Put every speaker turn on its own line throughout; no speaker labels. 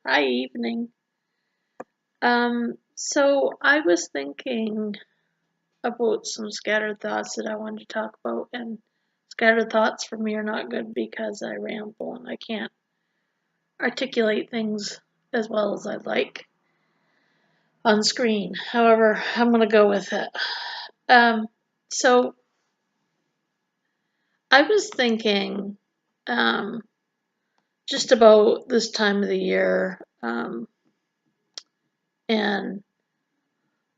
Hi, evening. So I was thinking about some scattered thoughts that I wanted to talk about, and scattered thoughts for me are not good because I ramble and I can't articulate things as well as I'd like on screen. However, I'm gonna go with it. Um, so I was thinking, um, just about this time of the year, and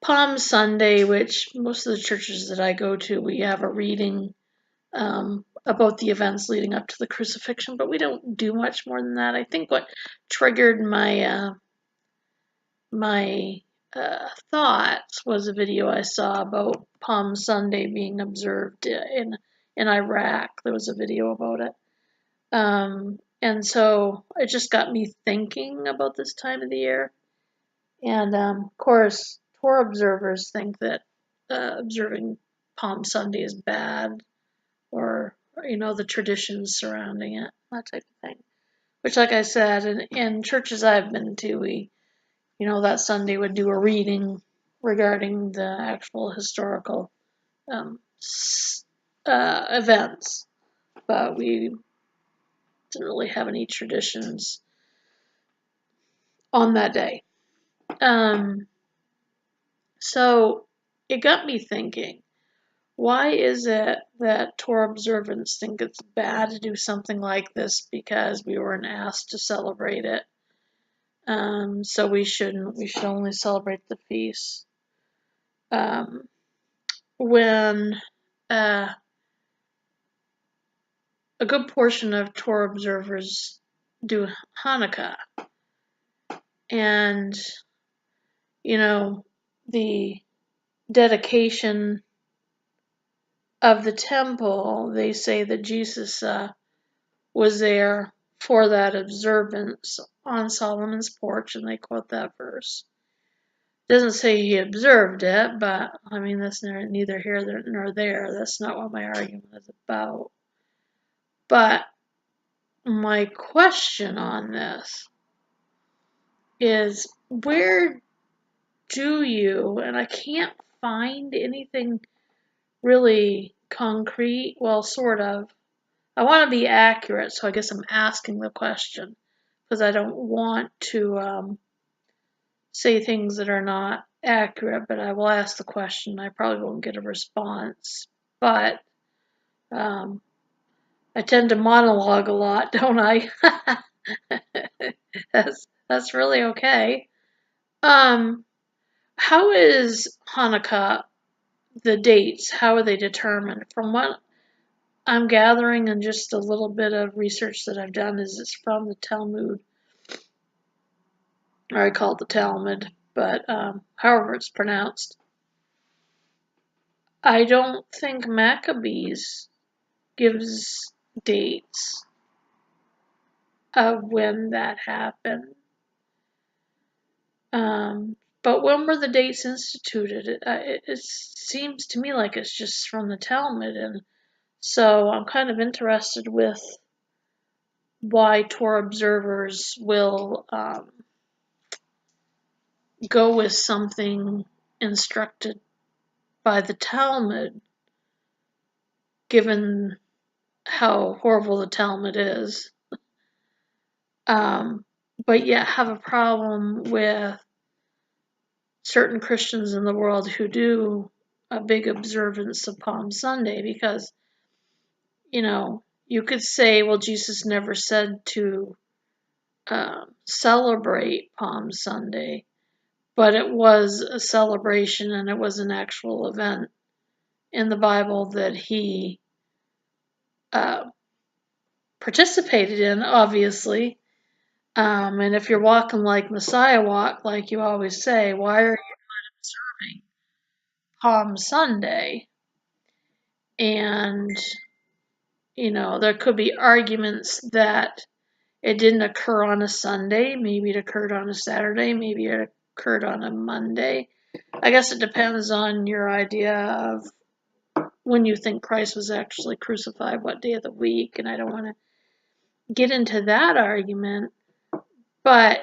Palm Sunday, which most of the churches that I go to, we have a reading about the events leading up to the crucifixion, but we don't do much more than that. I think what triggered my thoughts was a video I saw about Palm Sunday being observed in Iraq. There was a video about it, and so it just got me thinking about this time of the year. And of course, Torah observers think that observing Palm Sunday is bad, or the traditions surrounding it, that type of thing. Which, like I said, in churches I've been to, we, that Sunday would do a reading regarding the actual historical um, events, but we didn't really have any traditions on that day. So it got me thinking, why is it that Torah observants think it's bad to do something like this because we weren't asked to celebrate it? So we shouldn't. We should only celebrate the feast. When uh, a good portion of Torah observers do Hanukkah, and the dedication of the temple, they say that Jesus was there for that observance on Solomon's porch, and they quote that verse. It doesn't say he observed it, but I mean, that's neither here nor there. That's not what my argument is about. But my question on this is, where do you, and I can't find anything really concrete, well, sort of. I want to be accurate, so I guess I'm asking the question because I don't want to say things that are not accurate, but I will ask the question. I probably won't get a response, but I tend to monologue a lot, don't I? that's really okay. How is Hanukkah, the dates, how are they determined? From what I'm gathering and just a little bit of research that I've done, is it's from the Talmud, or I call it the Talmud, but however it's pronounced. I don't think Maccabees gives dates of when that happened. But when were the dates instituted? It seems to me like it's just from the Talmud, and so I'm kind of interested with why Torah observers will go with something instructed by the Talmud, given how horrible the Talmud is, but yet have a problem with certain Christians in the world who do a big observance of Palm Sunday, because, you could say, well, Jesus never said to celebrate Palm Sunday, but it was a celebration and it was an actual event in the Bible that he participated in, obviously. And if you're walking like Messiah walked, like you always say, why are you observing Palm Sunday? And, there could be arguments that it didn't occur on a Sunday. Maybe it occurred on a Saturday. Maybe it occurred on a Monday. I guess it depends on your idea of when you think Christ was actually crucified, what day of the week. And I don't want to get into that argument. But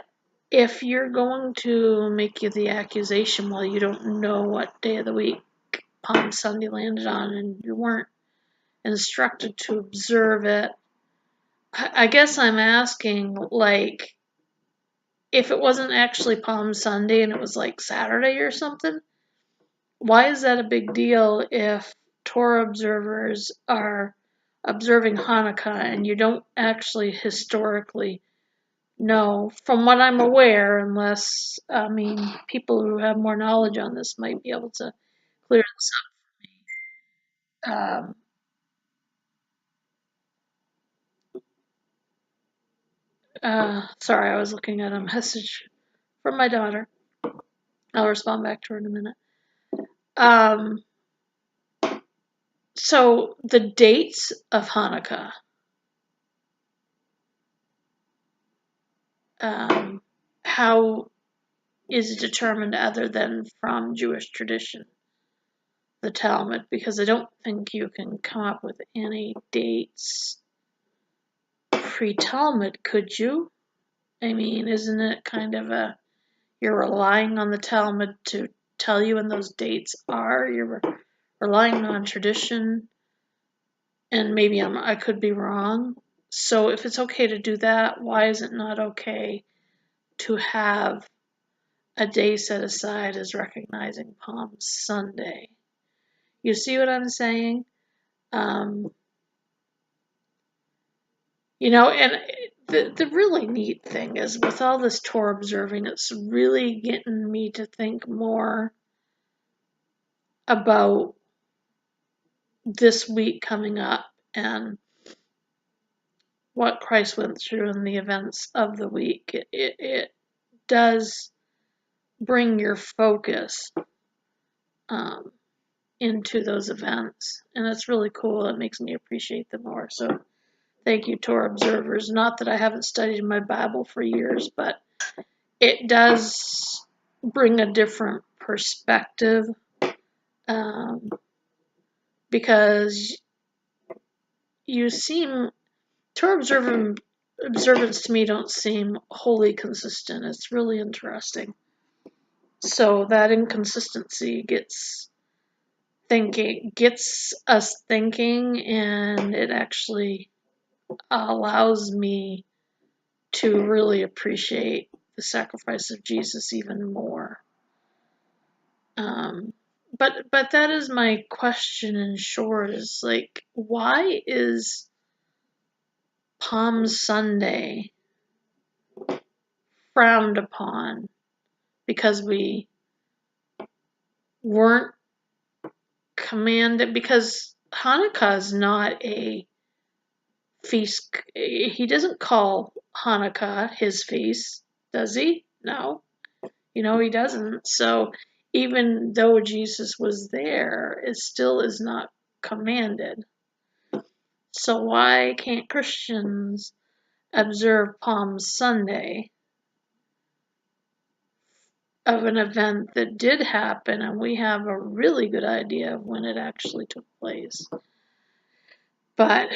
if you're going to make the accusation while you don't know what day of the week Palm Sunday landed on and you weren't instructed to observe it, I guess I'm asking, like, if it wasn't actually Palm Sunday and it was like Saturday or something, why is that a big deal if Torah observers are observing Hanukkah and you don't actually historically know, from what I'm aware, unless, I mean, people who have more knowledge on this might be able to clear this up. Sorry, I was looking at a message from my daughter. I'll respond back to her in a minute. So the dates of Hanukkah, how is it determined other than from Jewish tradition, the Talmud? Because I don't think you can come up with any dates pre-Talmud, could you? I mean, isn't it kind of you're relying on the Talmud to tell you when those dates are? You're relying on tradition, and maybe I could be wrong. So if it's okay to do that, why is it not okay to have a day set aside as recognizing Palm Sunday? You see what I'm saying? And the really neat thing is with all this Torah observing, it's really getting me to think more about this week coming up and what Christ went through in the events of the week. It does bring your focus into those events, and it's really cool. It makes me appreciate them more. So thank you, Torah observers. Not that I haven't studied my Bible for years, but it does bring a different perspective, because you seem, Torah observance to me don't seem wholly consistent. It's really interesting. So that inconsistency gets us thinking, and it actually allows me to really appreciate the sacrifice of Jesus even more. But that is my question in short, is like, why is Palm Sunday frowned upon? Because we weren't commanded, because Hanukkah is not a feast. He doesn't call Hanukkah his feast, does he? No. He doesn't. So even though Jesus was there, it still is not commanded. So why can't Christians observe Palm Sunday of an event that did happen, and we have a really good idea of when it actually took place? But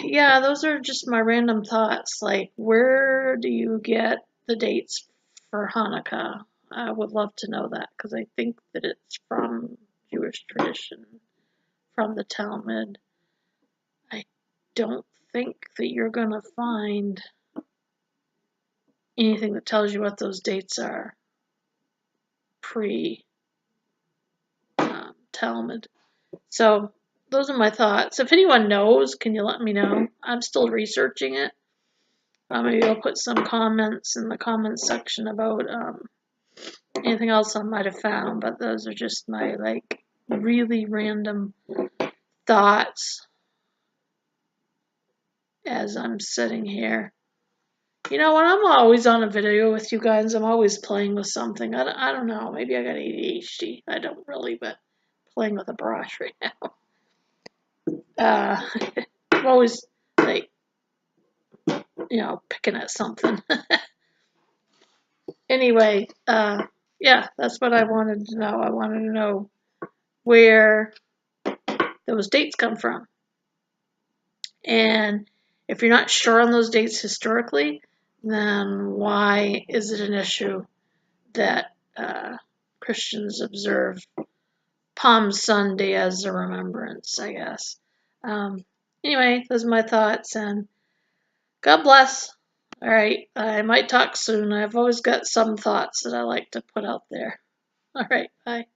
yeah, those are just my random thoughts. Like, where do you get the dates for Hanukkah? I would love to know that, because I think that it's from Jewish tradition, from the Talmud. I don't think that you're going to find anything that tells you what those dates are pre-Talmud. So those are my thoughts. If anyone knows, can you let me know? I'm still researching it. Maybe I'll put some comments in the comments section about anything else I might have found, but those are just my, like, really random thoughts as I'm sitting here. When I'm always on a video with you guys, I'm always playing with something. I don't know, maybe I got ADHD. I don't really, but playing with a brush right now. I'm always, like, picking at something. Anyway, yeah, that's what I wanted to know. I wanted to know where those dates come from. And if you're not sure on those dates historically, then why is it an issue that Christians observe Palm Sunday as a remembrance, I guess. Anyway, those are my thoughts, and God bless. All right, I might talk soon. I've always got some thoughts that I like to put out there. All right, bye.